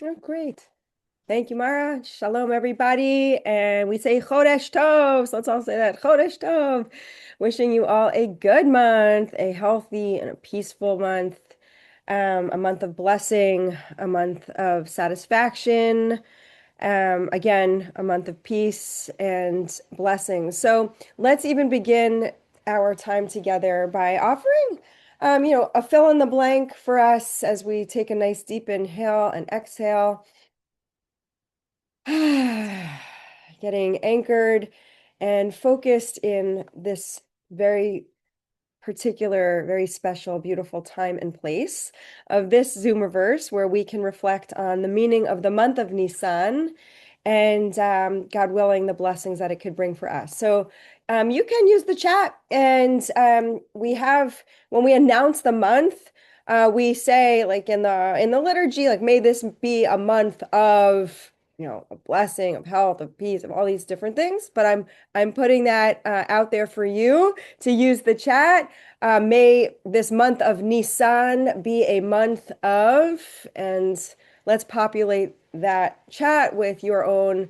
Oh, great. Thank you, Mara. Shalom, everybody. And we say Chodesh Tov. So let's all say that. Chodesh Tov. Wishing you all a good month, a healthy and a peaceful month, a month of blessing, a month of satisfaction, again, a month of peace and blessings. So let's even begin our time together by offering, a fill in the blank for us as we take a nice deep inhale and exhale. Getting anchored and focused in this very particular, very special, beautiful time and place of this Zoomiverse where we can reflect on the meaning of the month of Nisan and God willing, the blessings that it could bring for us. So you can use the chat, and we have when we announce the month, we say like in the liturgy, like may this be a month of a blessing of health, of peace, of all these different things. But I'm putting that out there for you to use the chat. May this month of Nisan be a month of, and let's populate that chat with your own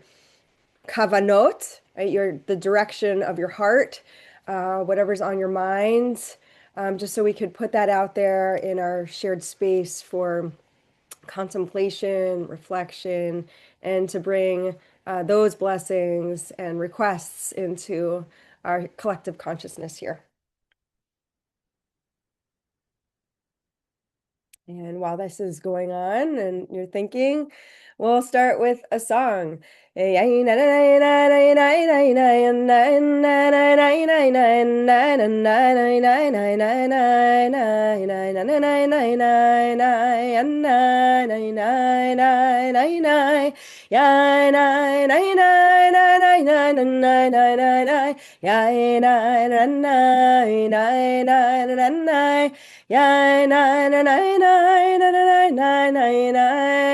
kavanot, right? The direction of your heart, whatever's on your mind, just so we could put that out there in our shared space for contemplation, reflection, and to bring those blessings and requests into our collective consciousness here. And while this is going on and you're thinking, we'll start with a song. Ya na na na na na na na na na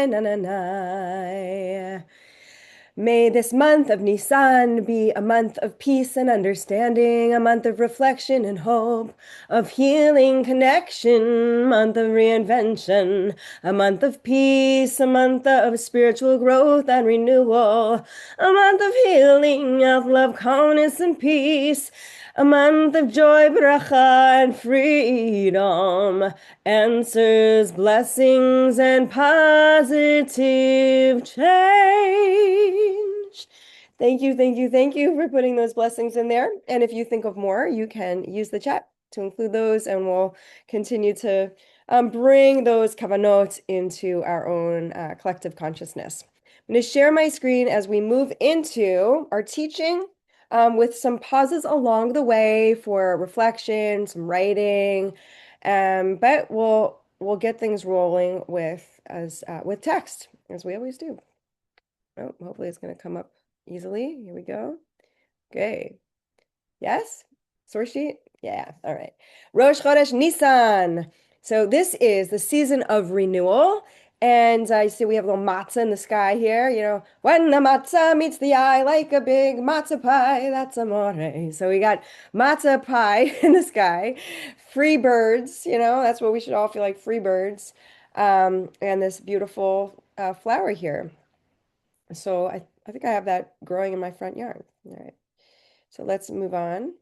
na na na. May this month of Nisan be a month of peace and understanding, a month of reflection and hope, of healing, connection, month of reinvention, a month of peace, a month of spiritual growth and renewal, a month of healing, of love, calmness, and peace. A month of joy, bracha, and freedom, answers, blessings, and positive change. Thank you, thank you, thank you for putting those blessings in there. And if you think of more, you can use the chat to include those, and we'll continue to bring those kavanot into our own collective consciousness. I'm going to share my screen as we move into our teaching with some pauses along the way for reflection, some writing, but we'll get things rolling with text as we always do. Oh, hopefully it's going to come up easily. Here we go. Okay. Yes? Source sheet? Yeah. All right. Rosh Chodesh Nisan. So this is the season of renewal. And you see we have a little matzah in the sky here. When the matzah meets the eye like a big matzah pie, that's amore. So we got matzah pie in the sky. Free birds, that's what we should all feel like, free birds. And this beautiful flower here. So I think I have that growing in my front yard. All right. So let's move on.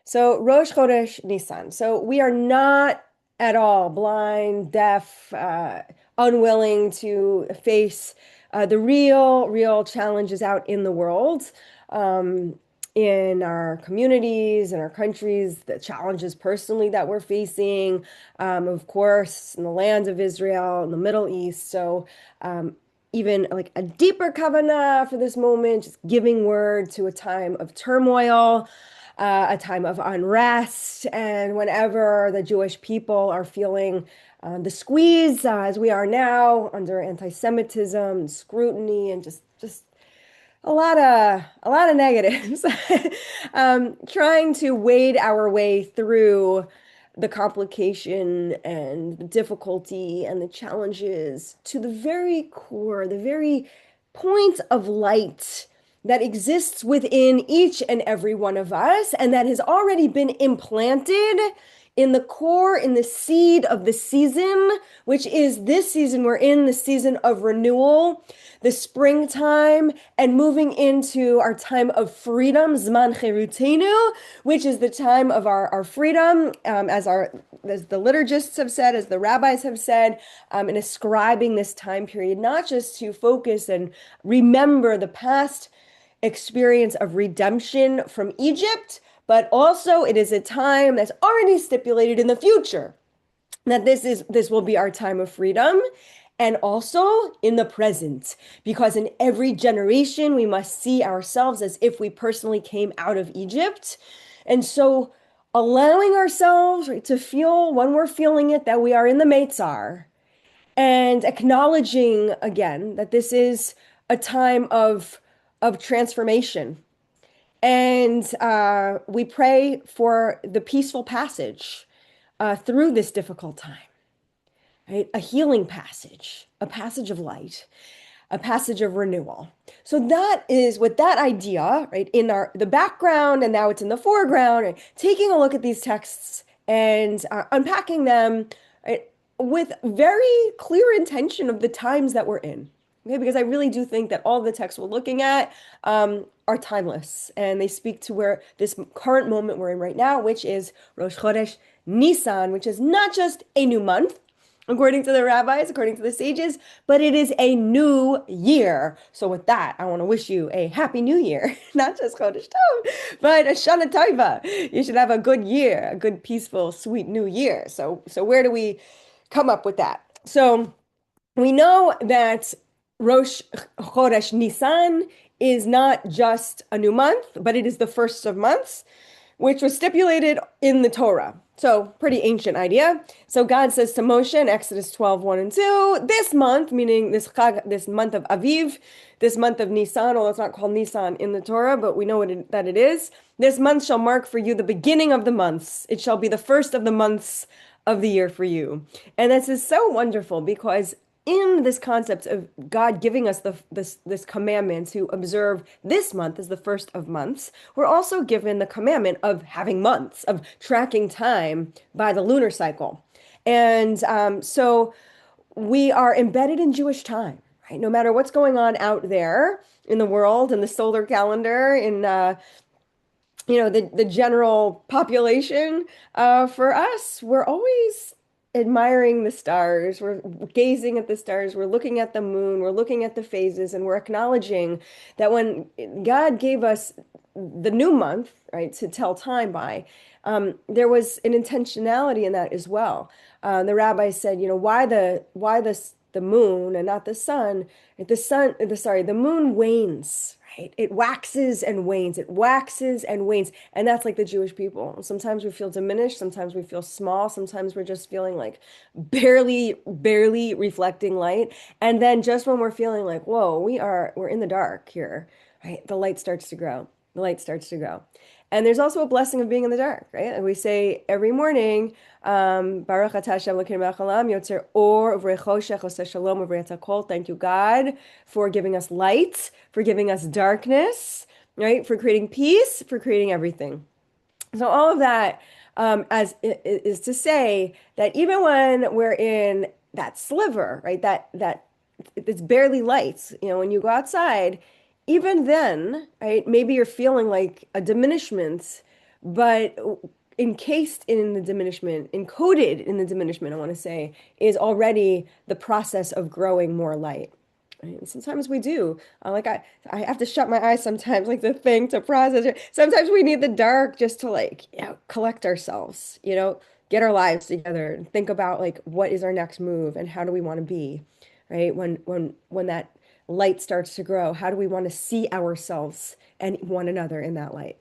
So Rosh Chodesh Nisan. So we are not at all blind, deaf, unwilling to face the real challenges out in the world, in our communities, in our countries, the challenges personally that we're facing, of course, in the land of Israel, in the Middle East. So even like a deeper kavanah for this moment, just giving word to a time of turmoil, a time of unrest, and whenever the Jewish people are feeling the squeeze, as we are now, under anti-Semitism, scrutiny, and just a lot of negatives, trying to wade our way through the complication and the difficulty and the challenges to the very core, the very point of light that exists within each and every one of us, and that has already been implanted in the core, in the seed of the season, which is this season we're in, the season of renewal, the springtime, and moving into our time of freedom, Zman Cherutenu, which is the time of our freedom, as the liturgists have said, as the rabbis have said, in ascribing this time period, not just to focus and remember the past experience of redemption from Egypt, but also it is a time that's already stipulated in the future that this will be our time of freedom, and also in the present, because in every generation we must see ourselves as if we personally came out of Egypt. And so allowing ourselves, right, to feel when we're feeling it that we are in the Meitzar, and acknowledging again that this is a time of transformation. And we pray for the peaceful passage through this difficult time, right? A healing passage, a passage of light, a passage of renewal. So that is with that idea, right, in the background, and now it's in the foreground, right, taking a look at these texts and unpacking them, right, with very clear intention of the times that we're in. Okay, because I really do think that all the texts we're looking at are timeless, and they speak to where this current moment we're in right now, which is Rosh Chodesh Nisan, which is not just a new month, according to the rabbis, according to the sages, but it is a new year. So with that, I want to wish you a happy new year, not just Chodesh Tov, but a Shana Tova. You should have a good year, a good, peaceful, sweet new year. So where do we come up with that? So we know that Rosh Chodesh Nisan is not just a new month, but it is the first of months, which was stipulated in the Torah. So pretty ancient idea. So God says to Moshe in Exodus 12, 1 and 2, this month, meaning this month of Aviv, this month of Nisan, although it's not called Nisan in the Torah, but we know that it is. This month shall mark for you the beginning of the months. It shall be the first of the months of the year for you. And this is so wonderful because in this concept of God giving us this commandment to observe this month as the first of months, we're also given the commandment of having months, of tracking time by the lunar cycle. And so we are embedded in Jewish time, right? No matter what's going on out there in the world, in the solar calendar, in the general population, for us, we're always admiring the stars. We're gazing at the stars. We're looking at the moon. We're looking at the phases, and we're acknowledging that when God gave us the new month, right, to tell time by, there was an intentionality in that as well. The rabbi said, why the moon and not the sun? The moon wanes. Right? It waxes and wanes. It waxes and wanes. And that's like the Jewish people. Sometimes we feel diminished. Sometimes we feel small. Sometimes we're just feeling like barely reflecting light. And then just when we're feeling like, whoa, we're in the dark here, right? The light starts to grow. The light starts to grow. And there's also a blessing of being in the dark, right? And we say every morning, Baruch atah Hashem Elokeinu melech haolam, yotzer or uvrei choshech oseh shalom uvrei kol. Thank you, God, for giving us light, for giving us darkness, right? For creating peace, for creating everything. So all of that as is to say that even when we're in that sliver, right? That it's barely light, when you go outside, even then, right, maybe you're feeling like a diminishment, but encased in the diminishment, encoded in the diminishment, I want to say, is already the process of growing more light. Right? And sometimes we do. I have to shut my eyes sometimes, like the thing to process it. Sometimes we need the dark just to collect ourselves, get our lives together and think about what is our next move and how do we want to be, right? When that light starts to grow, how do we want to see ourselves and one another in that light?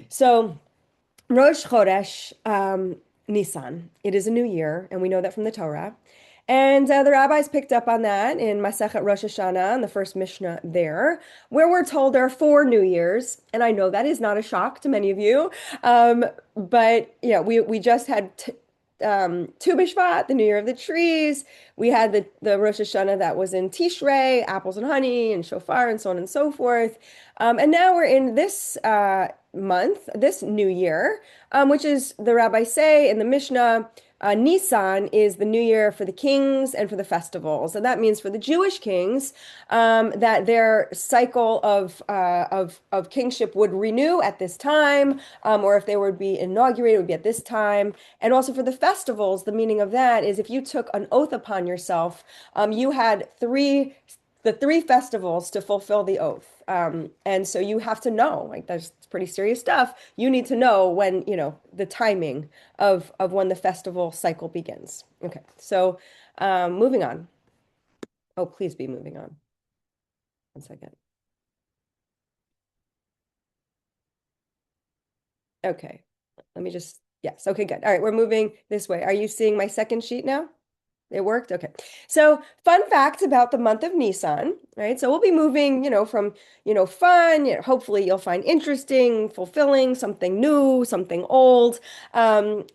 So Rosh Chodesh Nisan, it is a new year, and we know that from the Torah. And the rabbis picked up on that in Masechet Rosh Hashanah, in the first Mishnah there, where we're told there are 4 New Years. And I know that is not a shock to many of you. But yeah, we just had Tu B'Shvat, the New Year of the Trees. We had the Rosh Hashanah that was in Tishrei, apples and honey and shofar and so on and so forth. And now we're in this month, this new year, which is the rabbis say in the Mishnah, Nisan is the new year for the kings and for the festivals. And that means for the Jewish kings, that their cycle of kingship would renew at this time, or if they would be inaugurated, it would be at this time. And also for the festivals, the meaning of that is if you took an oath upon yourself, you had the three festivals to fulfill the oath. And so you have to know, like that's pretty serious stuff. You need to know when, the timing of when the festival cycle begins. Okay, so moving on. Oh, please be moving on. One second. Okay, let me just, yes, okay, good. All right, we're moving this way. Are you seeing my second sheet now? It worked? Okay. So fun facts about the month of Nisan, right? So we'll be moving, from, fun, hopefully you'll find interesting, fulfilling, something new, something old, and,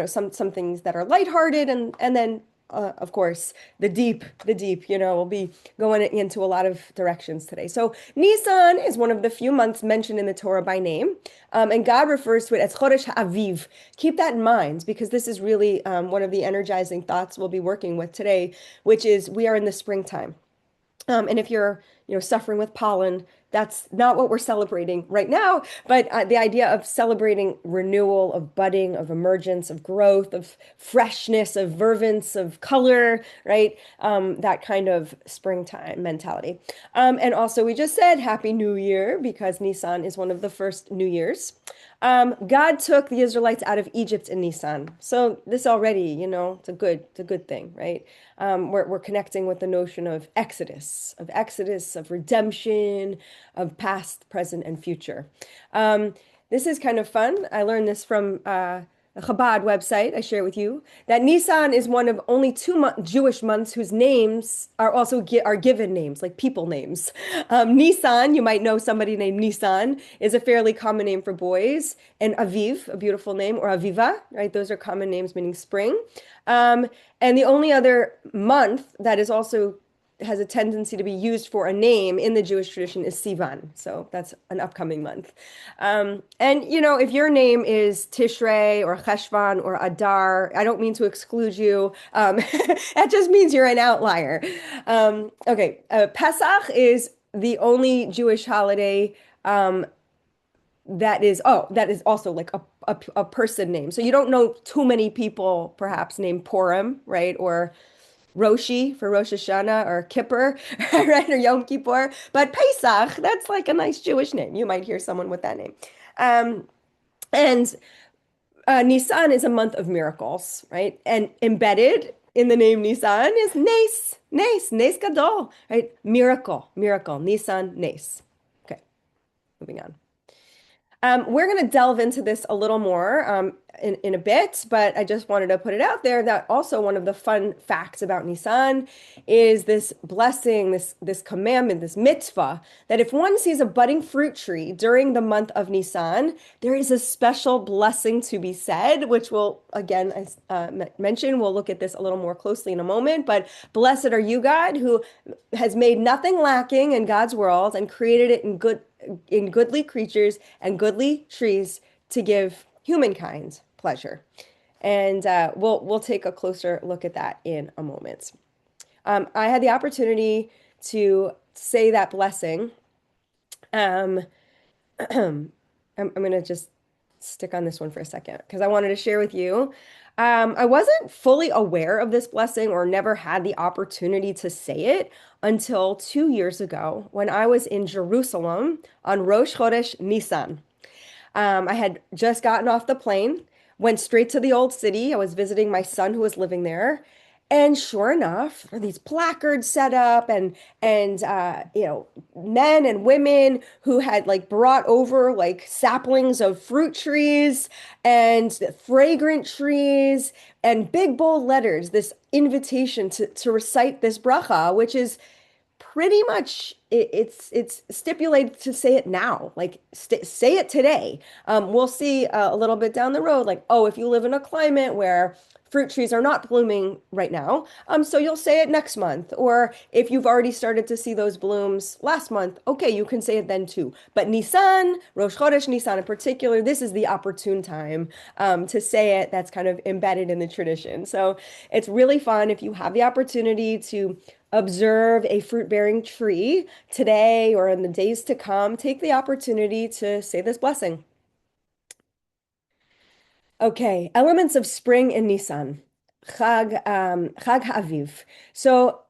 some things that are lighthearted and then of course, the deep, we'll be going into a lot of directions today. So Nisan is one of the few months mentioned in the Torah by name, and God refers to it as Chodesh HaAviv. Keep that in mind because this is really one of the energizing thoughts we'll be working with today, which is we are in the springtime. And if you're, suffering with pollen, that's not what we're celebrating right now. But the idea of celebrating renewal, of budding, of emergence, of growth, of freshness, of vervance, of color, right? That kind of springtime mentality. And also, we just said Happy New Year because Nisan is one of the first New Years. God took the Israelites out of Egypt in Nisan. So this already, it's a good thing, right? We're connecting with the notion of redemption, of past, present, and future. This is kind of fun. I learned this from the Chabad website. I share it with you that Nisan is one of only two Jewish months whose names are also are given names, like people names. Nisan, you might know somebody named Nisan, is a fairly common name for boys, and Aviv, a beautiful name, or Aviva, right? Those are common names meaning spring. And the only other month that is also has a tendency to be used for a name in the Jewish tradition is Sivan. So that's an upcoming month. And, if your name is Tishrei or Cheshvan or Adar, I don't mean to exclude you. That just means you're an outlier. Okay. Pesach is the only Jewish holiday that is also like a person name. So you don't know too many people perhaps named Purim, right? Or Roshi for Rosh Hashanah or Kippur, right? Or Yom Kippur. But Pesach, that's like a nice Jewish name. You might hear someone with that name. Um, and Nisan is a month of miracles, right? And embedded in the name Nisan is Nes Gadol, right? Miracle, Nisan, Nes. Okay, moving on. We're going to delve into this a little more in a bit, but I just wanted to put it out there that also one of the fun facts about Nisan is this blessing, this commandment, this mitzvah, that if one sees a budding fruit tree during the month of Nisan, there is a special blessing to be said, which will, again, as mentioned, we'll look at this a little more closely in a moment, but blessed are you, God, who has made nothing lacking in God's world and created it in goodly creatures and goodly trees to give humankind pleasure. And we'll take a closer look at that in a moment. I had the opportunity to say that blessing. I'm going to just stick on this one for a second because I wanted to share with you. I wasn't fully aware of this blessing or never had the opportunity to say it until 2 years ago when I was in Jerusalem on Rosh Chodesh Nisan. I had just gotten off the plane, went straight to the old city. I was visiting my son who was living there. And sure enough, there are these placards set up and men and women who had like brought over like saplings of fruit trees and fragrant trees and big bold letters, this invitation to recite this bracha, which is pretty much it's stipulated to say it now, like st say it today. We'll see a little bit down the road, like, oh, if you live in a climate where fruit trees are not blooming right now, so you'll say it next month. Or if you've already started to see those blooms last month, okay, you can say it then too. But Nisan, Rosh Chodesh Nisan in particular, this is the opportune time to say it. That's kind of embedded in the tradition. So it's really fun if you have the opportunity to observe a fruit-bearing tree today or in the days to come, take the opportunity to say this blessing. Okay, elements of spring in Nisan. Chag HaAviv. So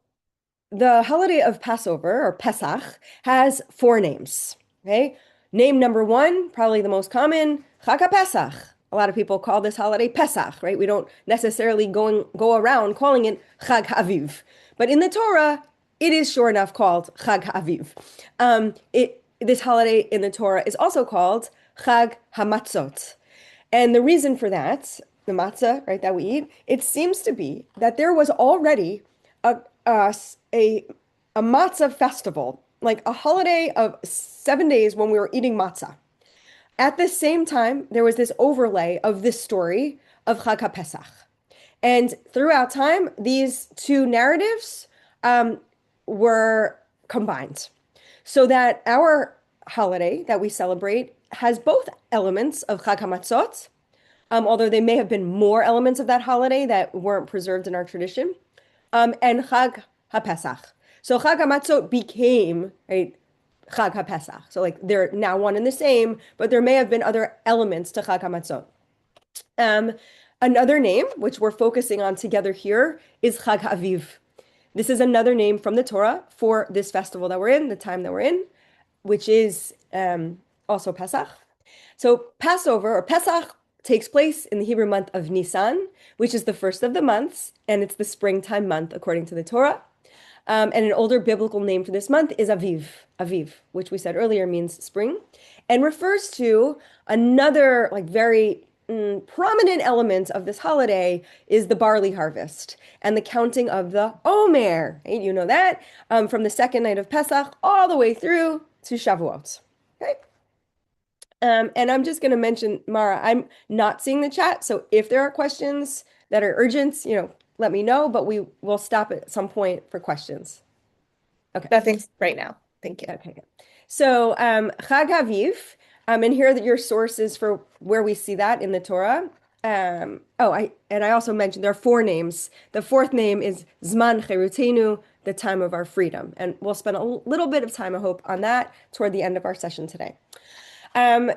the holiday of Passover or Pesach has four names. Okay, name number one, probably the most common, Chag HaPesach. A lot of people call this holiday Pesach, right? We don't necessarily go around calling it Chag HaAviv, but in the Torah, it is sure enough called Chag HaAviv. This holiday in the Torah is also called Chag HaMatzot. And the reason for that, the matzah, right, that we eat, it seems to be that there was already a, a, a matzah festival, like a holiday of 7 days when we were eating matzah. At the same time, there was this overlay of this story of Chag HaPesach. And throughout time, these two narratives were combined so that our holiday that we celebrate has both elements of Chag HaMatzot, although they may have been more elements of that holiday that weren't preserved in our tradition, and Chag HaPesach. So Chag HaMatzot became, right, Chag HaPesach. So like they're now one and the same, but there may have been other elements to Chag HaMatzot. Another name, which we're focusing on together here, is Chag HaAviv. This is another name from the Torah for this festival that we're in, the time that we're in, which is also Pesach. So Passover or Pesach takes place in the Hebrew month of Nisan, which is the first of the months, and it's the springtime month according to the Torah. And an older biblical name for this month is Aviv, which we said earlier means spring, and refers to another like very prominent element of this holiday is the barley harvest and the counting of the Omer. Right? You know that from the second night of Pesach all the way through to Shavuot. Okay. And I'm just going to mention, Mara, I'm not seeing the chat. So if there are questions that are urgent, let me know, but we will stop at some point for questions. Okay. Nothing right now. Thank you. Okay. So Chag Aviv, and here are your sources for where we see that in the Torah. I also mentioned there are four names. The fourth name is Zman Cherutenu, the time of our freedom. And we'll spend a little bit of time, I hope, on that toward the end of our session today.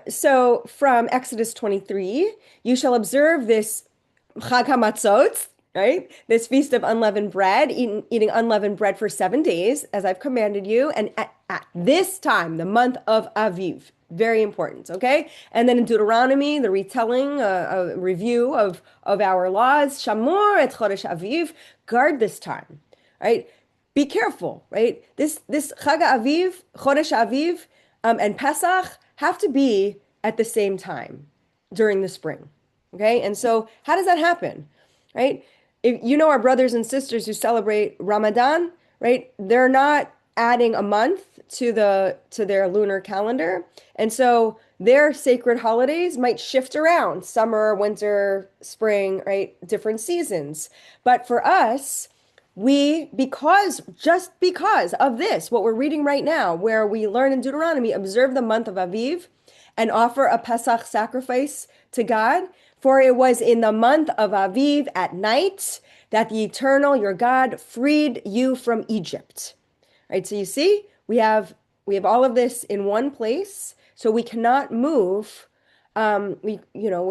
So from Exodus 23, you shall observe this Chag HaMatzot, right? This feast of unleavened bread, eating unleavened bread for 7 days, as I've commanded you. And at this time, the month of Aviv, very important, okay? And then in Deuteronomy, the retelling, a review of our laws, Shamor et Chodesh Aviv, guard this time, right? Be careful, right? This Chag Aviv, Chodesh Aviv, and Pesach have to be at the same time during the spring, okay? And so how does that happen, right? If you know our brothers and sisters who celebrate Ramadan, right? They're not adding a month to their lunar calendar. And so their sacred holidays might shift around summer, winter, spring, right? Different seasons. But for us, just because of this, what we're reading right now, where we learn in Deuteronomy, observe the month of Aviv and offer a Pesach sacrifice to God. For it was in the month of Aviv at night that the Eternal, your God, freed you from Egypt. Right? So you see, we have all of this in one place, so we cannot move. We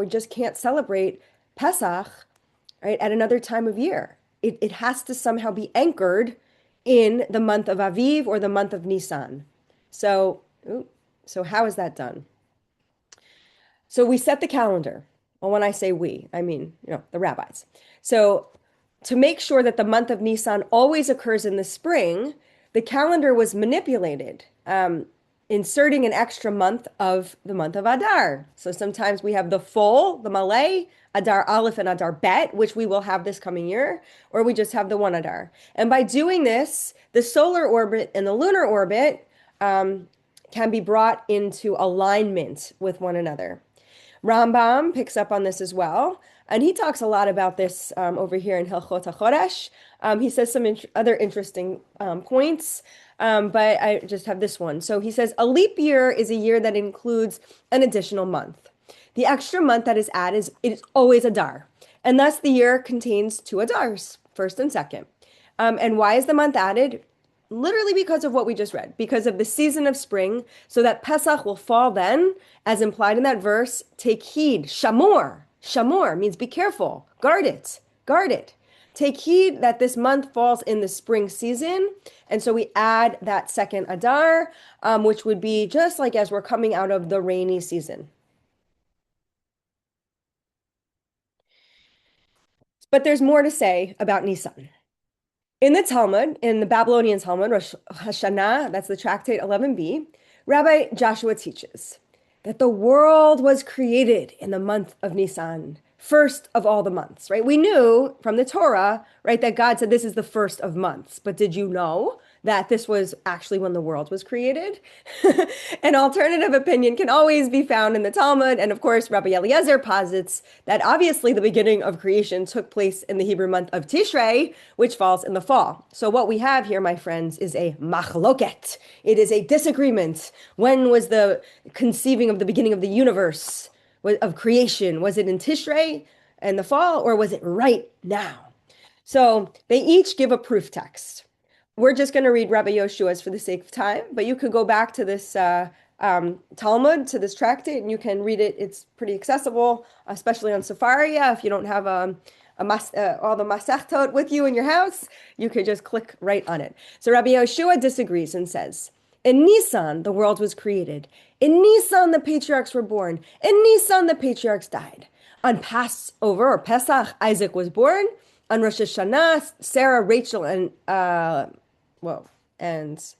just can't celebrate Pesach, right, at another time of year. It has to somehow be anchored in the month of Aviv or the month of Nisan. So how is that done? So we set the calendar. Well, when I say we, I mean, the rabbis. So to make sure that the month of Nisan always occurs in the spring, the calendar was manipulated. inserting an extra month of the month of Adar. So sometimes we have the full, the Malay, Adar Aleph and Adar Bet, which we will have this coming year, or we just have the one Adar. And by doing this, the solar orbit and the lunar orbit can be brought into alignment with one another. Rambam picks up on this as well, and he talks a lot about this over here in Hilchot HaChodesh. He says some other interesting points, but I just have this one. So he says a leap year is a year that includes an additional month. The extra month that is added it is always Adar, and thus the year contains two Adars, first and second. And why is the month added? Literally because of what we just read, because of the season of spring, so that Pesach will fall then, as implied in that verse, take heed, shamor. Shamor means be careful, guard it, guard it. Take heed that this month falls in the spring season. And so we add that second Adar, which would be just like as we're coming out of the rainy season. But there's more to say about Nisan. In the Talmud, in the Babylonian Talmud, Rosh Hashanah, that's the tractate 11b, Rabbi Joshua teaches that the world was created in the month of Nisan, first of all the months, right? We knew from the Torah, right, that God said this is the first of months. But did you know that this was actually when the world was created? An alternative opinion can always be found in the Talmud. And of course, Rabbi Eliezer posits that obviously the beginning of creation took place in the Hebrew month of Tishrei, which falls in the fall. So what we have here, my friends, is a machloket. It is a disagreement. When was the conceiving of the beginning of the universe, of creation? Was it in Tishrei and the fall, or was it right now? So they each give a proof text. We're just going to read Rabbi Yoshua's for the sake of time, but you could go back to this Talmud, to this tractate, and you can read it. It's pretty accessible, especially on Sefaria. If you don't have all the Masechtot with you in your house, you could just click right on it. So Rabbi Yoshua disagrees and says, in Nisan, the world was created. In Nisan, the patriarchs were born. In Nisan, the patriarchs died. On Passover or Pesach, Isaac was born. On Rosh Hashanah, Sarah, Rachel, and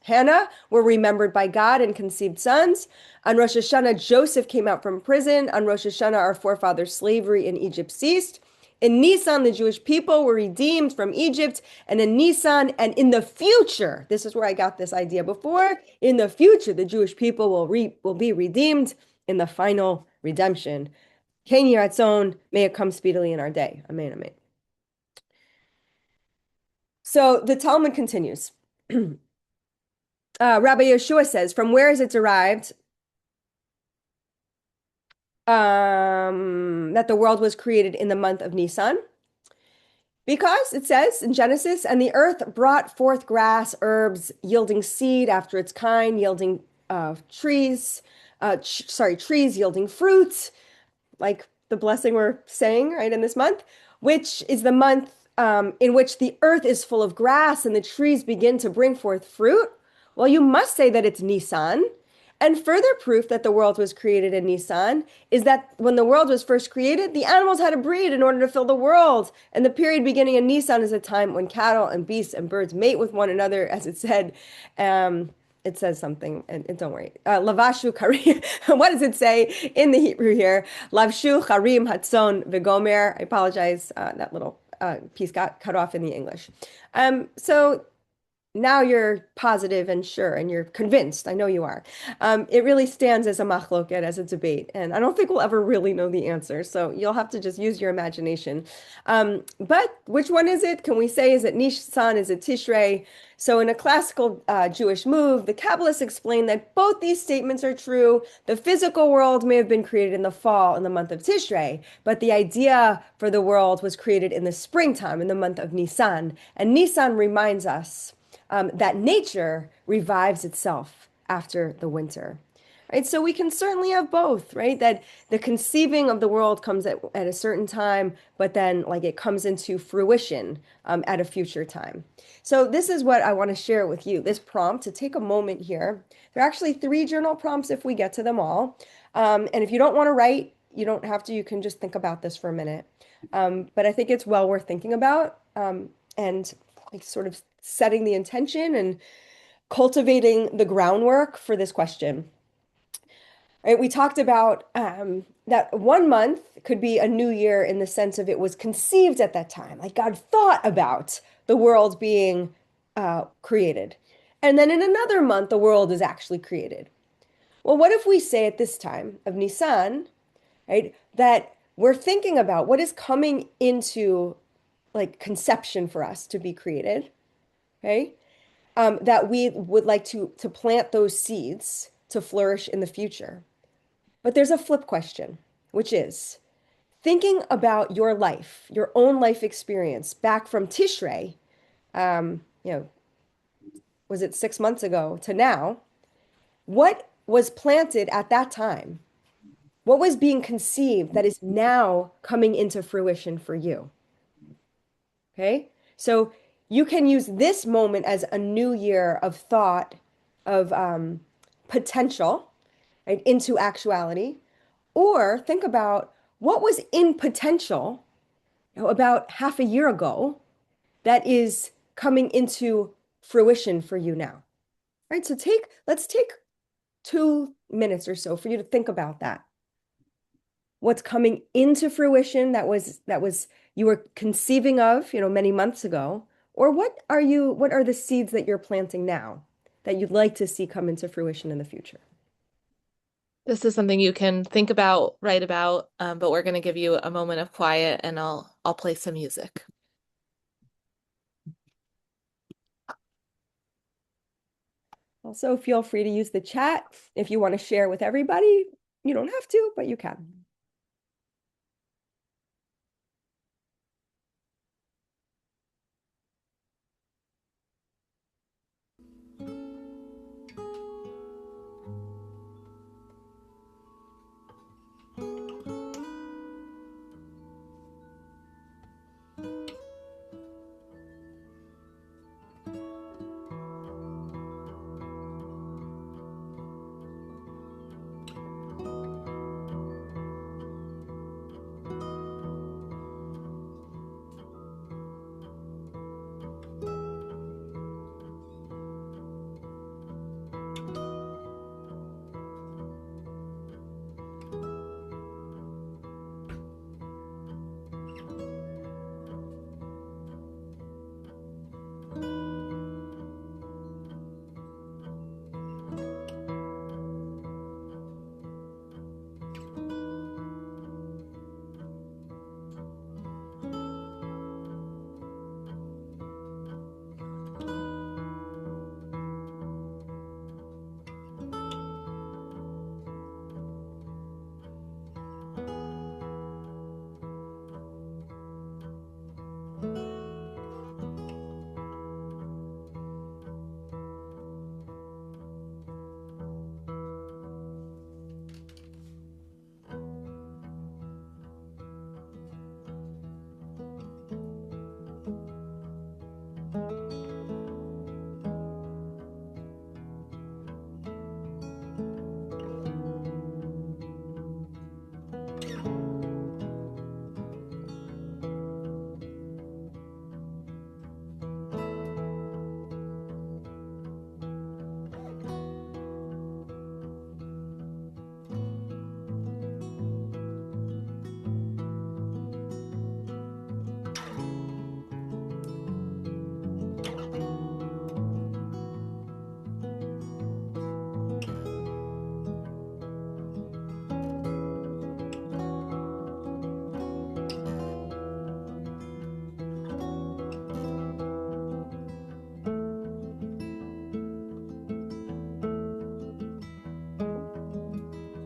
Hannah were remembered by God and conceived sons. On Rosh Hashanah, Joseph came out from prison. On Rosh Hashanah, our forefathers' slavery in Egypt ceased. In Nisan, the Jewish people were redeemed from Egypt. And in Nisan, and in the future, this is where I got this idea before, in the future, the Jewish people will be redeemed in the final redemption. Ken Yiratzon, may it come speedily in our day. Amen, amen. So the Talmud continues. Rabbi Yeshua says, from where is it derived that the world was created in the month of Nisan? Because it says in Genesis, and the earth brought forth grass, herbs, yielding seed after its kind, yielding trees yielding fruit, like the blessing we're saying, right, in this month, which is the month in which the earth is full of grass and the trees begin to bring forth fruit. Well, you must say that it's Nisan. And further proof that the world was created in Nisan is that when the world was first created, the animals had to breed in order to fill the world. And the period beginning in Nisan is a time when cattle and beasts and birds mate with one another, as it said. It says something, and don't worry. Lavashu karim. What does it say in the Hebrew here? Lavshu charim hatzon v'gomer. I apologize. That little piece got cut off in the English. So now you're positive and sure, and you're convinced. I know you are. It really stands as a machloket, as a debate, and I don't think we'll ever really know the answer. So you'll have to just use your imagination. But which one is it? Can we say, is it Nisan? Is it Tishrei? So in a classical Jewish move, the Kabbalists explain that both these statements are true. The physical world may have been created in the fall, in the month of Tishrei, but the idea for the world was created in the springtime, in the month of Nisan. And Nisan reminds us that nature revives itself after the winter, right? So we can certainly have both, right? That the conceiving of the world comes at a certain time, but then like it comes into fruition at a future time. So this is what I want to share with you, this prompt to take a moment here. There are actually 3 journal prompts if we get to them all. And if you don't want to write, you don't have to, you can just think about this for a minute. But I think it's well worth thinking about and like sort of setting the intention and cultivating the groundwork for this question. Right? We talked about that 1 month could be a new year in the sense of it was conceived at that time. Like God thought about the world being created. And then in another month, the world is actually created. Well, what if we say at this time of Nisan, right, that we're thinking about what is coming into like conception for us to be created, okay? That we would like to plant those seeds to flourish in the future. But there's a flip question, which is thinking about your life, your own life experience back from Tishrei, you know, was it 6 months ago to now? What was planted at that time? What was being conceived that is now coming into fruition for you? Okay. So you can use this moment as a new year of thought, of potential, right, into actuality. Or think about what was in potential, about half a year ago that is coming into fruition for you now. Right? So let's take 2 minutes or so for you to think about that. What's coming into fruition that was you were conceiving of, many months ago, or what are the seeds that you're planting now that you'd like to see come into fruition in the future? This is something you can think about, write about, but we're going to give you a moment of quiet and I'll play some music. Also, feel free to use the chat if you want to share with everybody. You don't have to, but you can.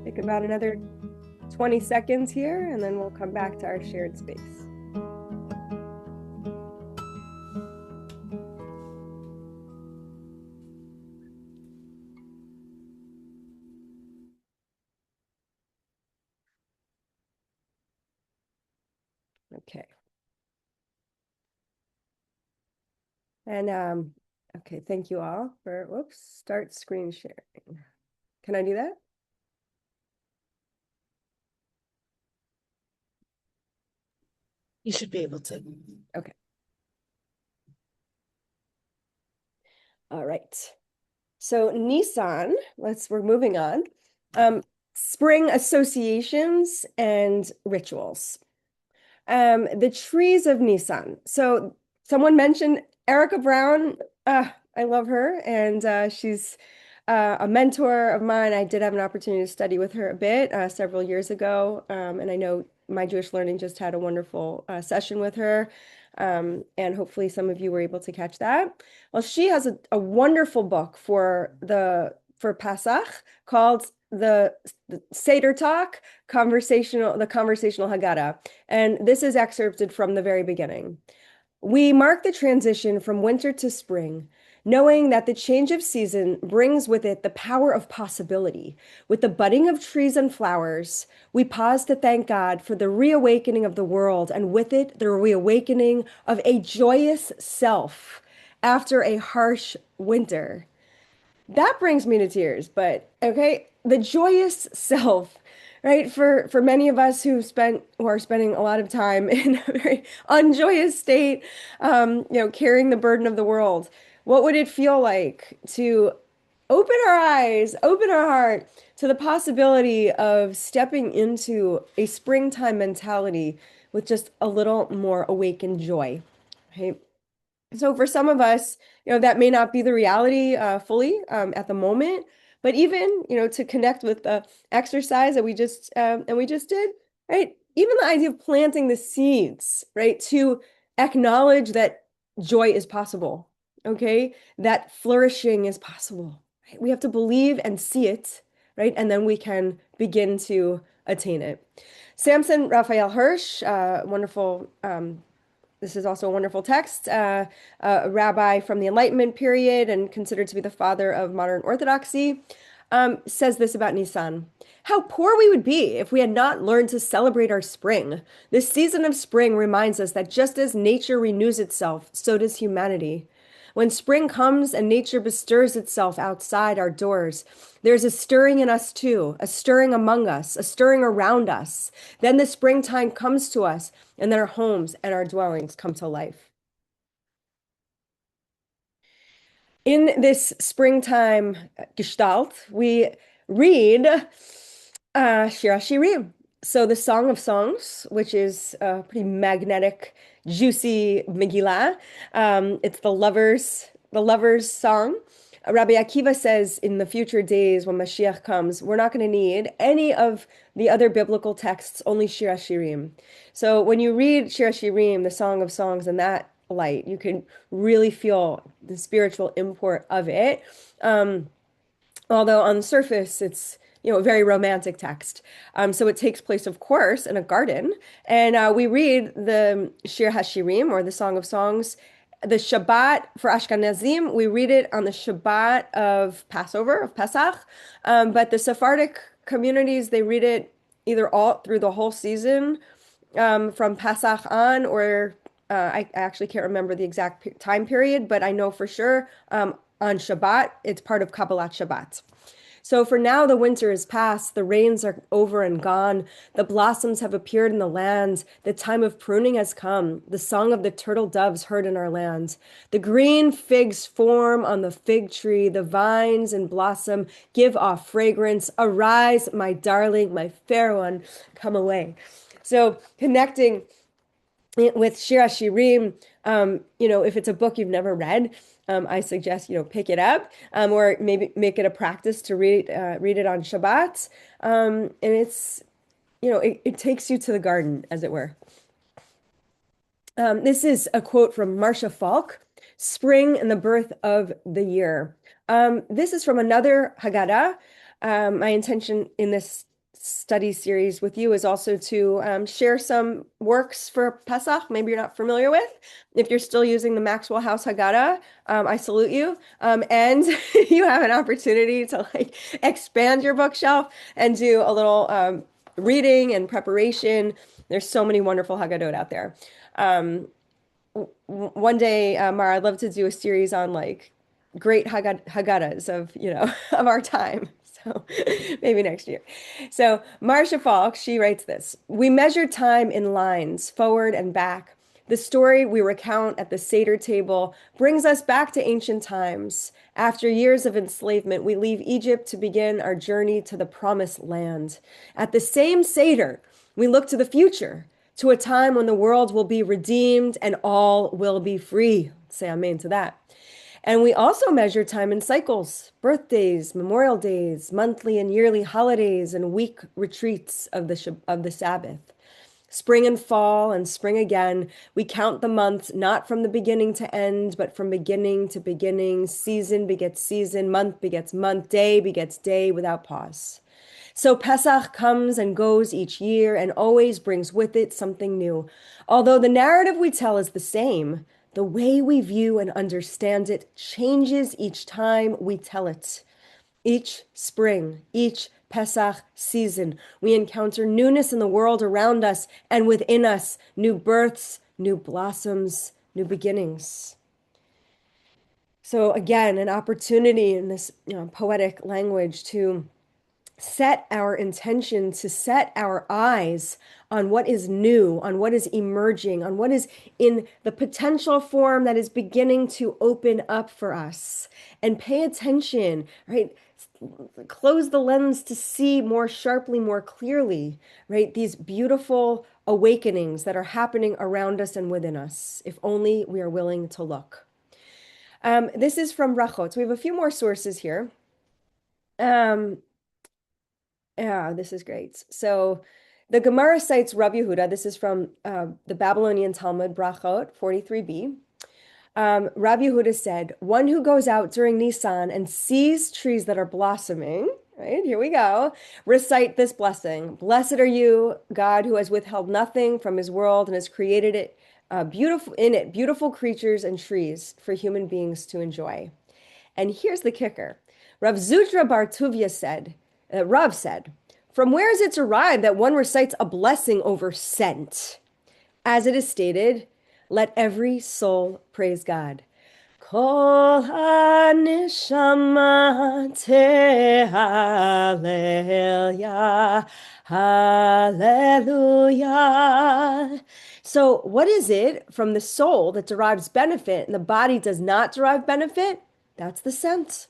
Take about another 20 seconds here, and then we'll come back to our shared space. Okay. And okay, thank you all for, whoops, start screen sharing. Can I do that? You should be able to. Okay. All right. So Nisan, we're moving on. Spring associations and rituals. The trees of Nisan. So someone mentioned Erica Brown. I love her, and she's a mentor of mine. I did have an opportunity to study with her a bit several years ago, and I know My Jewish Learning just had a wonderful session with her, and hopefully some of you were able to catch that. Well, she has a wonderful book for Pasach called the Seder Talk, the conversational Haggadah. And this is excerpted from the very beginning. We mark the transition from winter to spring, knowing that the change of season brings with it the power of possibility. With the budding of trees and flowers, we pause to thank God for the reawakening of the world, and with it, the reawakening of a joyous self after a harsh winter. That brings me to tears, but okay, the joyous self, right? For many of us who are spending a lot of time in a very unjoyous state, carrying the burden of the world, what would it feel like to open our eyes, open our heart to the possibility of stepping into a springtime mentality with just a little more awakened joy, right? So for some of us, that may not be the reality fully at the moment, but even, to connect with the exercise that we just did, right? Even the idea of planting the seeds, right? To acknowledge that joy is possible, okay? That flourishing is possible, right? We have to believe and see it, right? And then we can begin to attain it. Samson Raphael Hirsch, wonderful this is also a wonderful text, a rabbi from the Enlightenment period and considered to be the father of modern Orthodoxy, says this about Nisan. How poor we would be if we had not learned to celebrate our spring. This season of spring reminds us that just as nature renews itself, so does humanity. When spring comes and nature bestirs itself outside our doors, there's a stirring in us too, a stirring among us, a stirring around us. Then the springtime comes to us, and then our homes and our dwellings come to life. In this springtime gestalt, we read Shir Hashirim. So the Song of Songs, which is a pretty magnetic, juicy Megillah. It's the lover's song. Rabbi Akiva says in the future days when Mashiach comes, we're not going to need any of the other biblical texts, only Shir Hashirim. So when you read Shir Hashirim, the Song of Songs, in that light, you can really feel the spiritual import of it. Although on the surface, it's a very romantic text. So it takes place, of course, in a garden, and we read the Shir Hashirim, or the Song of Songs. The Shabbat for Ashkenazim, we read it on the Shabbat of Passover, of Pesach, but the Sephardic communities, they read it either all through the whole season, from Pesach on, or I actually can't remember the exact time period, but I know for sure on Shabbat, it's part of Kabbalat Shabbat. So for now, the winter is past, the rains are over and gone, the blossoms have appeared in the land, the time of pruning has come, the song of the turtle doves heard in our land. The green figs form on the fig tree, the vines in blossom give off fragrance. Arise, my darling, my fair one, come away. So connecting with Shir Hashirim, if it's a book you've never read, I suggest, pick it up, or maybe make it a practice to read it on Shabbat. And it's, it takes you to the garden, as it were. This is a quote from Marcia Falk, Spring and the Birth of the Year. This is from another Haggadah. My intention in this study series with you is also to share some works for Pesach maybe you're not familiar with. If you're still using the Maxwell House Haggadah, I salute you. And you have an opportunity to expand your bookshelf and do a little reading and preparation. There's so many wonderful Haggadot out there. One day, Mara, I'd love to do a series on great Haggadahs of, of our time. So maybe next year. So Marcia Falk, she writes this. We measure time in lines, forward and back. The story we recount at the Seder table brings us back to ancient times. After years of enslavement, we leave Egypt to begin our journey to the promised land. At the same Seder, we look to the future, to a time when the world will be redeemed and all will be free. Say amen to that. And we also measure time in cycles, birthdays, memorial days, monthly and yearly holidays, and week retreats of the Sabbath. Spring and fall and spring again, we count the months not from the beginning to end, but from beginning to beginning. Season begets season, month begets month, day begets day without pause. So Pesach comes and goes each year and always brings with it something new. Although the narrative we tell is the same, the way we view and understand it changes each time we tell it. Each spring, each Pesach season, we encounter newness in the world around us and within us, new births, new blossoms, new beginnings. So again, an opportunity in this poetic language to set our intention, to set our eyes on what is new, on what is emerging, on what is in the potential form that is beginning to open up for us, and pay attention, right? Close the lens to see more sharply, more clearly, right? These beautiful awakenings that are happening around us and within us, if only we are willing to look. This is from Rachot. So we have a few more sources here. Yeah, this is great. So the Gemara cites Rabbi Yehuda. This is from the Babylonian Talmud, Brachot 43b. Rabbi Yehuda said, one who goes out during Nisan and sees trees that are blossoming, right? Here we go. Recite this blessing. Blessed are you, God, who has withheld nothing from his world and has created it beautiful creatures and trees for human beings to enjoy. And here's the kicker. Rav Zudra Bar Tuvia said, Rav said, from where is it derived that one recites a blessing over scent? As it is stated, let every soul praise God. Kol haneshama tehallel, hallelujah. So what is it from the soul that derives benefit and the body does not derive benefit? That's the scent.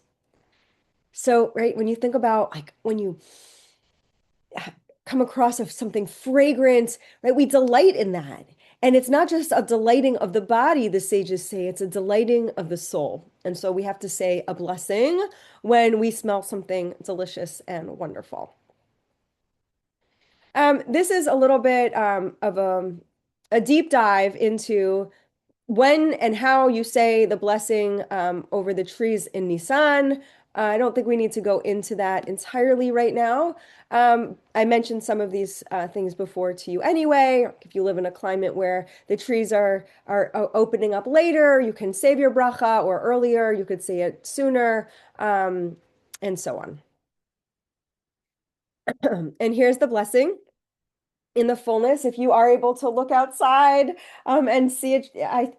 So, right, when you think about like when you come across of something fragrant, right, we delight in that. And it's not just a delighting of the body, the sages say, it's a delighting of the soul. And so we have to say a blessing when we smell something delicious and wonderful. This is a little bit of a deep dive into when and how you say the blessing over the trees in Nisan. I don't think we need to go into that entirely right now. I mentioned some of these things before to you anyway. If you live in a climate where the trees are opening up later, you can save your bracha, or earlier, you could say it sooner, and so on. And here's the blessing in the fullness. If you are able to look outside and see it,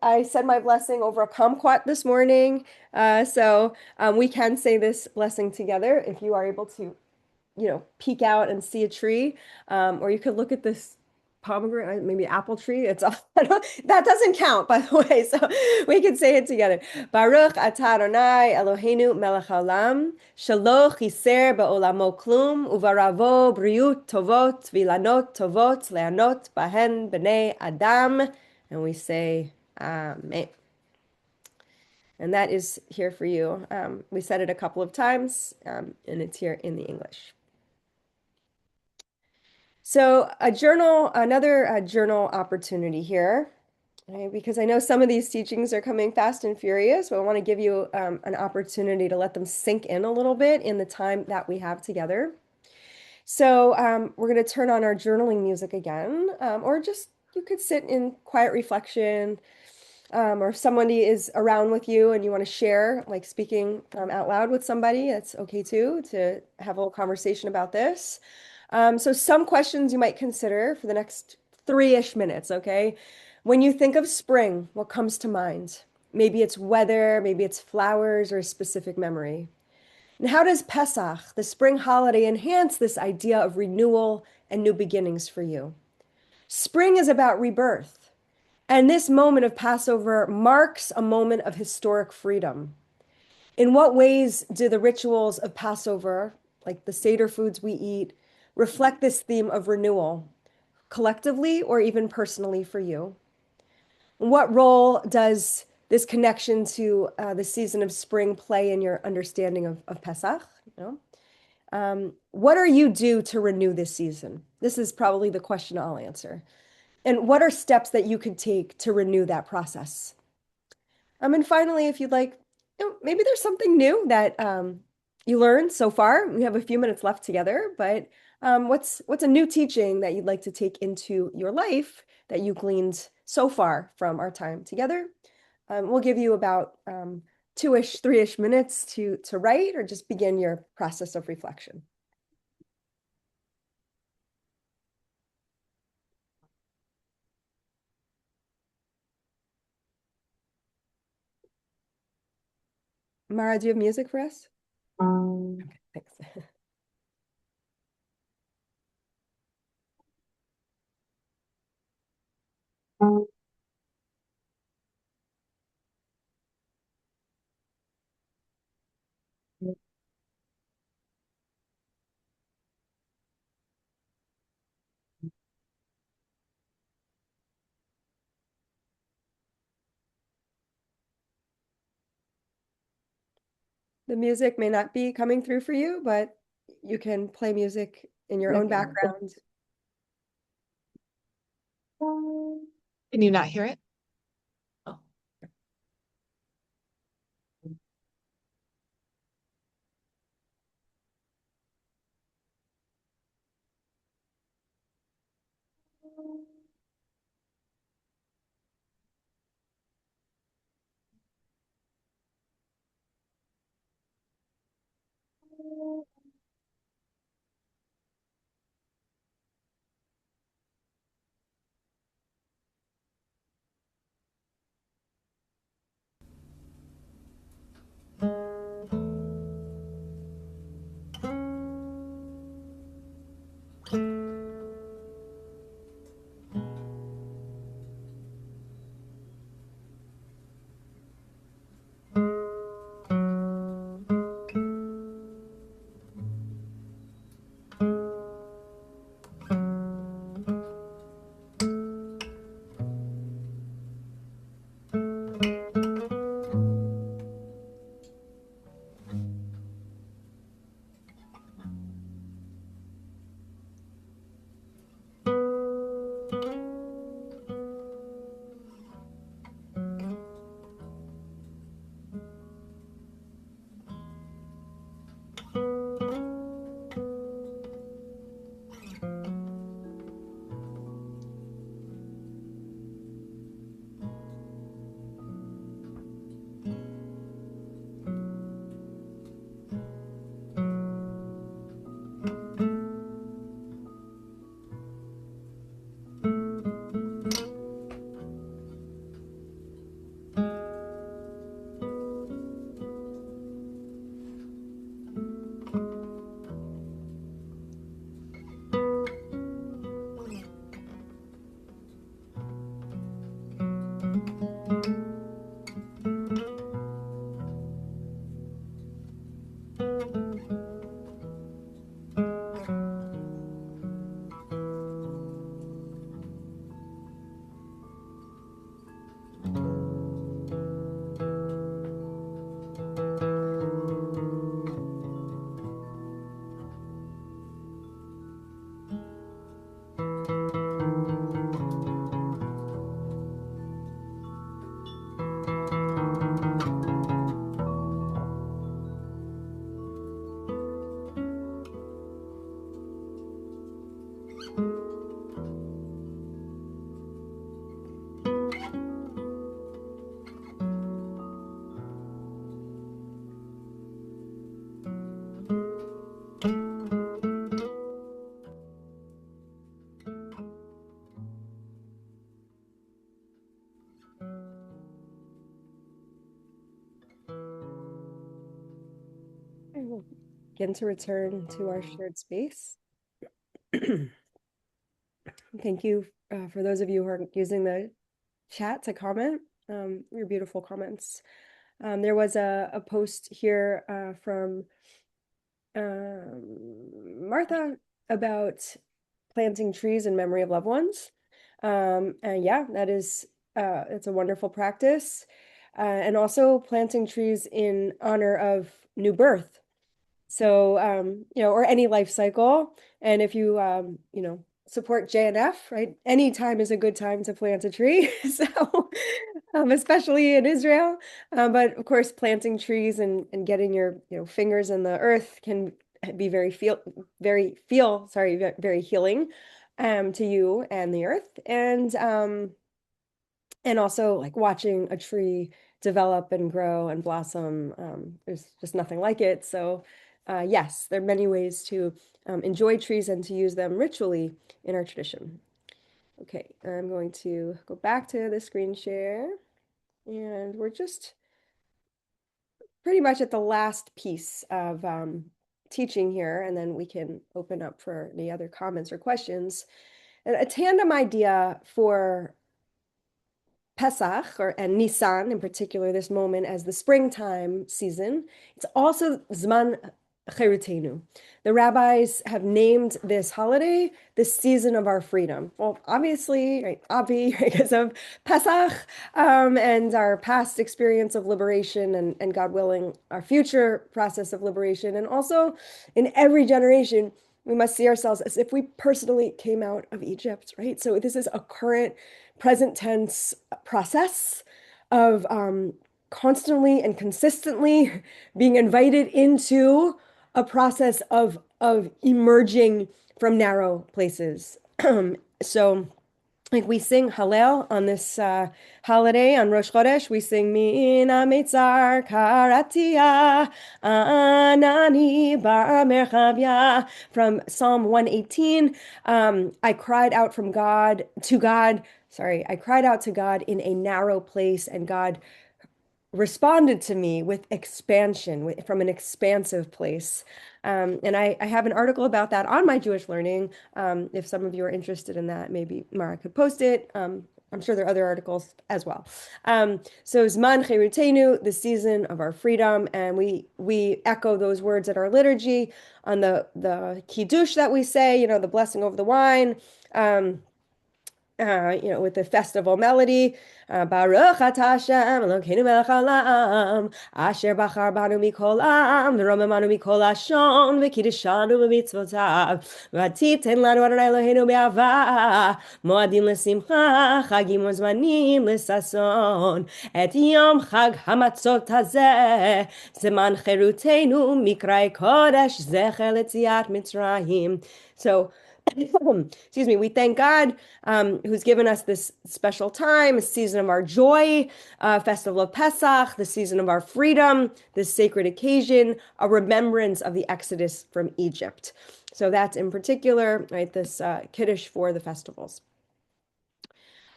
I said my blessing over a kumquat this morning. So we can say this blessing together if you are able to, peek out and see a tree. Or you could look at this pomegranate, maybe apple tree. That doesn't count, by the way. So we can say it together. Baruch atah Adonai Eloheinu melech haolam, shelo chiser ba'olamo klum, uvaravo briut tovot vilanot tovot leanot bahen b'nei Adam. And we say, Amen. And that is here for you. We said it a couple of times, and it's here in the English. So another journal opportunity here, right? Because I know some of these teachings are coming fast and furious, but I want to give you an opportunity to let them sink in a little bit in the time that we have together. So we're going to turn on our journaling music again, or just you could sit in quiet reflection, or if somebody is around with you and you want to share, like speaking out loud with somebody, that's okay too, to have a little conversation about this. So some questions you might consider for the next 3-ish minutes, okay? When you think of spring, what comes to mind? Maybe it's weather, maybe it's flowers or a specific memory. And how does Pesach, the spring holiday, enhance this idea of renewal and new beginnings for you? Spring is about rebirth. And this moment of Passover marks a moment of historic freedom. In what ways do the rituals of Passover, like the Seder foods we eat, reflect this theme of renewal, collectively or even personally for you? What role does this connection to the season of spring play in your understanding of Pesach? You know? What are you due to renew this season? This is probably the question I'll answer. And what are steps that you could take to renew that process? And finally, if you'd like, maybe there's something new that you learned so far. We have a few minutes left together, but what's a new teaching that you'd like to take into your life that you gleaned so far from our time together? We'll give you about 2-ish, 3-ish minutes to write or just begin your process of reflection. Mara, do you have music for us? Okay, thanks. The music may not be coming through for you, but you can play music in your own background. Can you not hear it? Oh. And we'll begin to return to our shared space. Thank you for those of you who are using the chat to comment your beautiful comments. There was a post here from Martha about planting trees in memory of loved ones. And yeah, that is it's a wonderful practice. And also planting trees in honor of new birth. So, or any life cycle. And if you, support JNF, right? Any time is a good time to plant a tree. So, especially in Israel. But of course, planting trees and getting your, fingers in the earth can be very healing, to you and the earth. And also like watching a tree develop and grow and blossom, there's just nothing like it. So, yes, there are many ways to enjoy trees and to use them ritually in our tradition. Okay, I'm going to go back to the screen share, and we're just pretty much at the last piece of teaching here, and then we can open up for any other comments or questions. A tandem idea for Pesach and Nisan in particular, this moment as the springtime season. It's also Zman Cherutenu. The rabbis have named this holiday the season of our freedom. Well, obviously, right, because of Pesach and our past experience of liberation and God willing, our future process of liberation. And also in every generation, we must see ourselves as if we personally came out of Egypt, right? So this is a current present tense process of constantly and consistently being invited into a process of emerging from narrow places. So like we sing Hallel on this holiday on Rosh Chodesh. We sing Mina Meitzar Karatia Anani Bar Merchavia from Psalm 118. I cried out from God to God. Sorry, I cried out to God in a narrow place, and God responded to me with expansion from an expansive place. And I have an article about that on my Jewish Learning. If some of you are interested in that, maybe Mara could post it. I'm sure there are other articles as well. So Zman Cherutenu, the season of our freedom, and we echo those words at our liturgy on the kiddush that we say, the blessing over the wine. With the festival melody, Baruch Atah Hashem Elokeinu melech haolam, asher bachar banu mikol am, v'romemanu mikol lashon, v'kiddeshanu b'mitzvotav, v'atiten lanu Adonai Eloheinu be'ava, moadim l'simcha, chagim u'zmanim l'sason, et yom chag hamatzot hazeh, zeman cherutenu, mikrai kodesh, zecher letziat Mitzrayim. So, excuse me, we thank God who's given us this special time, a season of our joy, festival of Pesach, the season of our freedom, this sacred occasion, a remembrance of the Exodus from Egypt. So that's in particular, right, this Kiddush for the festivals.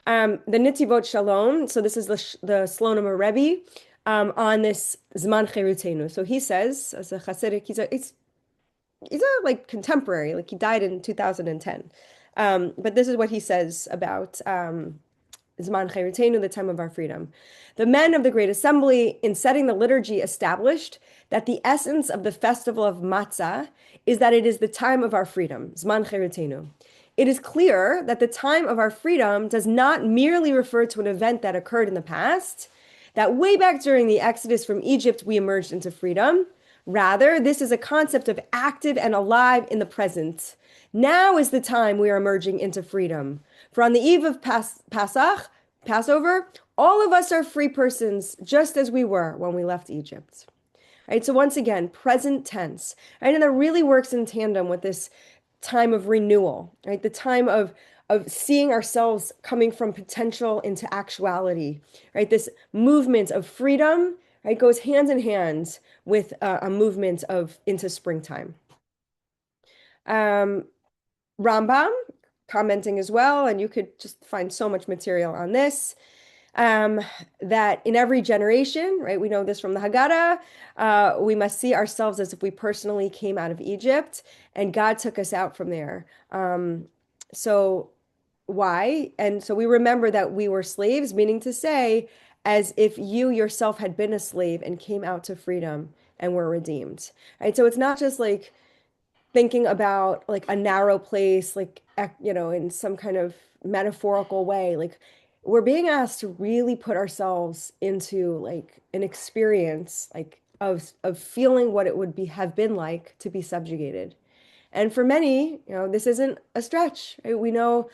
The Nitzivot Shalom, so this is the Slonim Rebbe on this Zman Cherutenu. So he says, as a Hasidic, he's a like contemporary, like he died in 2010. But this is what he says about Zman Cherutenu, the time of our freedom. The men of the Great Assembly, in setting the liturgy, established that the essence of the festival of Matzah is that it is the time of our freedom, Zman Cherutenu. It is clear that the time of our freedom does not merely refer to an event that occurred in the past, that way back during the Exodus from Egypt, we emerged into freedom. Rather, this is a concept of active and alive in the present. Now is the time we are emerging into freedom. For on the eve of Passover, all of us are free persons, just as we were when we left Egypt. Right? So once again, present tense. Right? And that really works in tandem with this time of renewal, right? The time of seeing ourselves coming from potential into actuality, right? This movement of freedom, right, goes hand in hand with a movement of into springtime. Rambam commenting as well, and you could just find so much material on this. That in every generation, right, we know this from the Haggadah, we must see ourselves as if we personally came out of Egypt and God took us out from there. So why? And so we remember that we were slaves, meaning to say, as if you yourself had been a slave and came out to freedom and were redeemed. Right? So it's not just like thinking about like a narrow place, like, in some kind of metaphorical way. Like we're being asked to really put ourselves into like an experience like of feeling what it would be have been like to be subjugated. And for many, this isn't a stretch. Right? We know,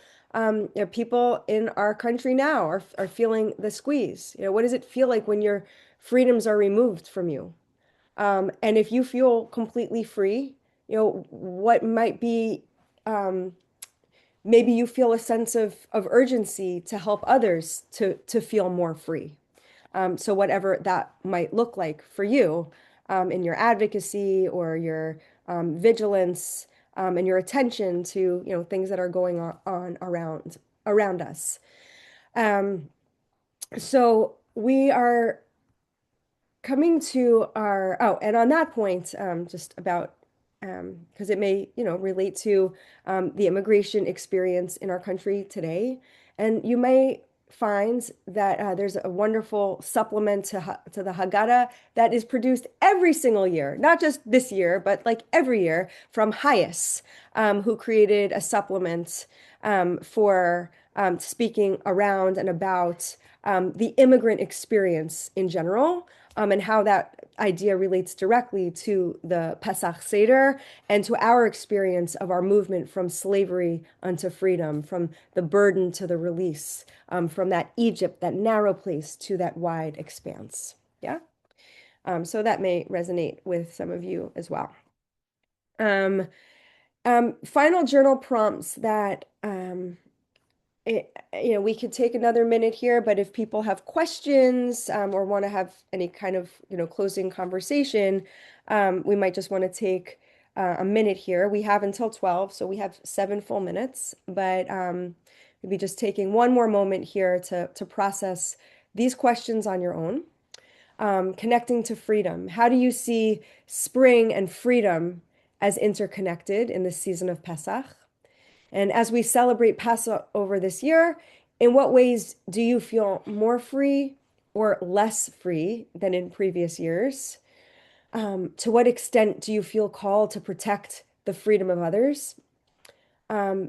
people in our country now are feeling the squeeze. What does it feel like when your freedoms are removed from you? And if you feel completely free, what might be, maybe you feel a sense of urgency to help others to feel more free. So whatever that might look like for you, in your advocacy or your vigilance, and your attention to things that are going on around us. Um, so we are coming to our, oh, and on that point, just about, because it may, relate to the immigration experience in our country today. And you may find that there's a wonderful supplement to the Haggadah that is produced every single year, not just this year, but like every year from Hayes, who created a supplement for speaking around and about the immigrant experience in general, and how that idea relates directly to the Pesach Seder and to our experience of our movement from slavery unto freedom, from the burden to the release, from that Egypt, that narrow place, to that wide expanse. Yeah. So that may resonate with some of you as well. Um, Final journal prompts that we could take another minute here, but if people have questions, or want to have any kind of, closing conversation, we might just want to take a minute here. We have until 12, so we have 7 full minutes, but maybe just taking one more moment here to process these questions on your own. Connecting to freedom. How do you see spring and freedom as interconnected in this season of Pesach? And as we celebrate Passover this year, in what ways do you feel more free or less free than in previous years? To what extent do you feel called to protect the freedom of others?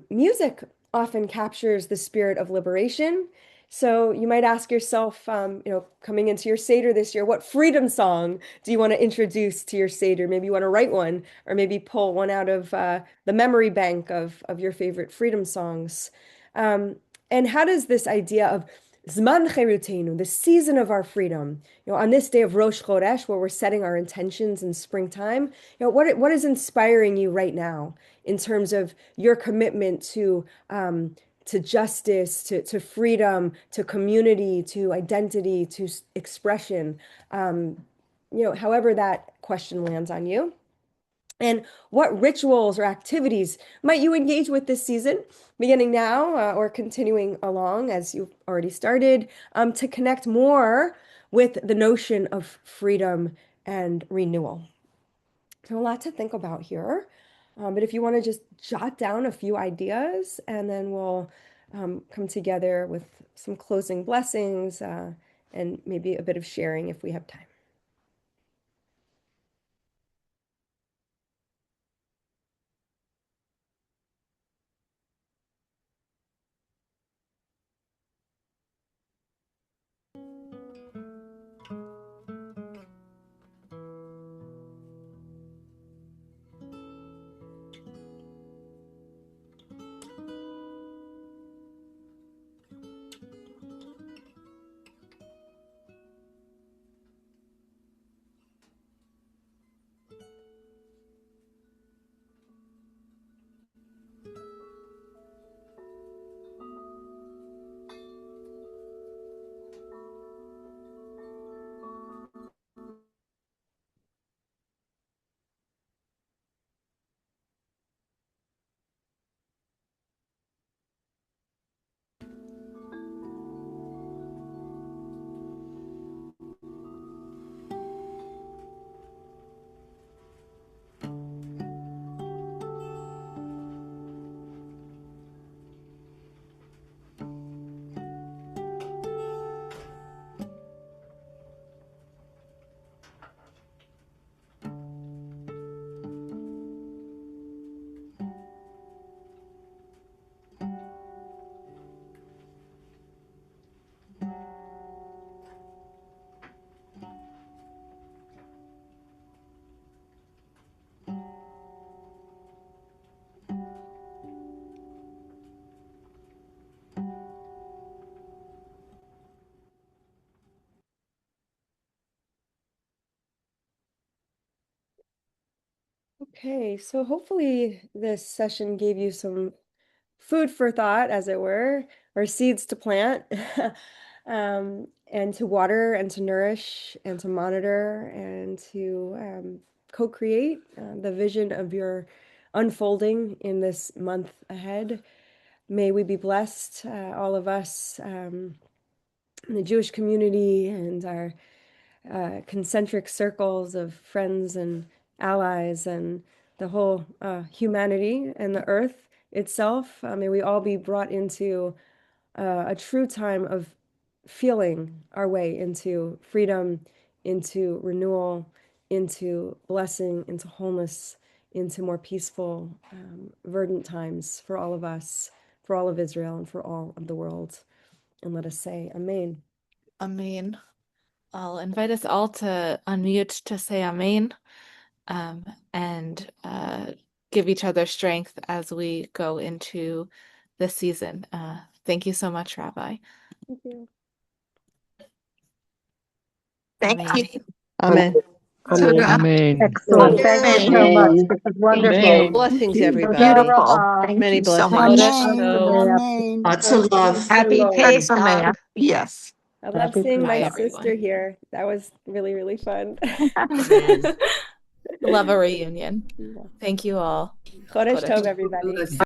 Music often captures the spirit of liberation. So you might ask yourself, coming into your Seder this year, what freedom song do you want to introduce to your Seder? Maybe you want to write one, or maybe pull one out of the memory bank of your favorite freedom songs. Um, and how does this idea of Zman Cherutenu, the season of our freedom, on this day of Rosh Chodesh, where we're setting our intentions in springtime, what is inspiring you right now in terms of your commitment to justice, to freedom, to community, to identity, to expression, however that question lands on you. And what rituals or activities might you engage with this season, beginning now, or continuing along as you've already started, to connect more with the notion of freedom and renewal? So a lot to think about here. But if you want to just jot down a few ideas, and then we'll come together with some closing blessings, and maybe a bit of sharing if we have time. Okay, so hopefully this session gave you some food for thought, as it were, or seeds to plant, and to water and to nourish and to monitor and to co-create the vision of your unfolding in this month ahead. May we be blessed, all of us, in the Jewish community and our concentric circles of friends and allies and the whole humanity and the earth itself. May we all be brought into a true time of feeling our way into freedom, into renewal, into blessing, into wholeness, into more peaceful, verdant times for all of us, for all of Israel, and for all of the world. And let us say, Amen. Amen. I'll invite us all to unmute to say Amen, and give each other strength as we go into this season. Thank you so much, Rabbi. Thank you. Thank Amen. you. Amen. Suda. Amen. Excellent. Thank you so much. Amen. This is Thank wonderful. you. Blessings, everybody. Beautiful. Toda Thank Many you so blessings. much. Amen. Amen. Lots of love. Happy Praise Pesach. God. Yes. I love Happy seeing Bye, my Pesach. sister everyone. here. That was really, really fun. Amen. Love a reunion. Yeah. Thank you all. Chodesh Chodesh Tov, Tov. everybody.